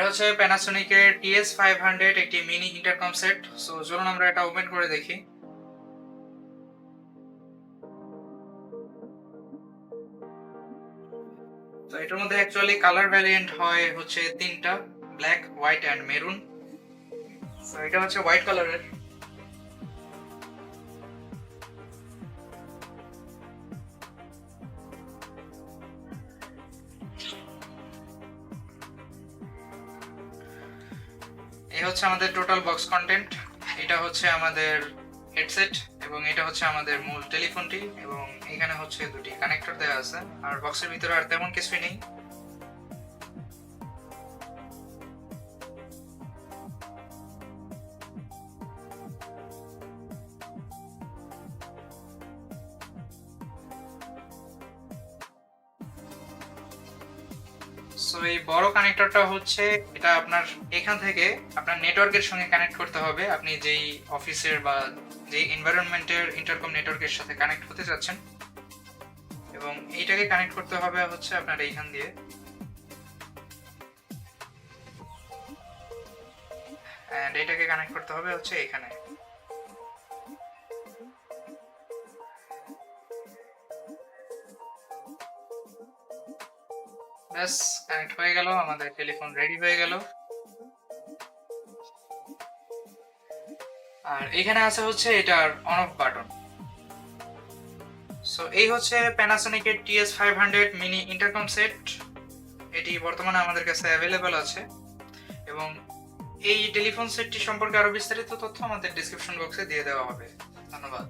এটা হচ্ছে প্যানাসোনিকের TS500 একটি মিনি ইন্টারকম সেট। সো চলুন আমরা এটা ওপেন করে দেখি। তো এটার মধ্যে অ্যাকচুয়ালি কালার ভ্যারিয়েন্ট হয় হচ্ছে তিনটা, black, white and maroon. So এটা হচ্ছে হোয়াইট কালারের। এই হচ্ছে আমাদের টোটাল বক্স কন্টেন্ট। এটা হচ্ছে আমাদের হেডসেট এবং এটা হচ্ছে আমাদের মূল টেলিফোনটি, এবং এখানে হচ্ছে দুটি কানেক্টর দেওয়া আছে। আর বক্সের ভিতরে আর তেমন কিছুই নেই। সো এই বড় কানেক্টরটা হচ্ছে এটা আপনার এখান থেকে আপনার নেটওয়ার্কের সঙ্গে কানেক্ট করতে হবে। আপনি যেই অফিসের বা যেই এনভায়রনমেন্টের ইন্টারকম নেটওয়ার্কের সাথে কানেক্ট হতে যাচ্ছেন, এবং এইটাকে কানেক্ট করতে হবে হচ্ছে আপনার এইখান দিয়ে। এন্ড এটাকে কানেক্ট করতে হবে হচ্ছে এখানে। ব্যাস, কানেক্ট হয়ে গেল, আমাদের টেলিফোন রেডি হয়ে গেল। আর এখানে আছে হচ্ছে এটার অন অফ বাটন। সো এই হচ্ছে প্যানাসোনিকের TS500 মিনি ইন্টারকম সেট। এটি বর্তমানে আমাদের কাছে অ্যাভেলেবল আছে, এবং এই টেলিফোন সেটটি সম্পর্কে আরো বিস্তারিত তথ্য আমাদের ডিসক্রিপশন বক্সে দিয়ে দেওয়া হবে। ধন্যবাদ।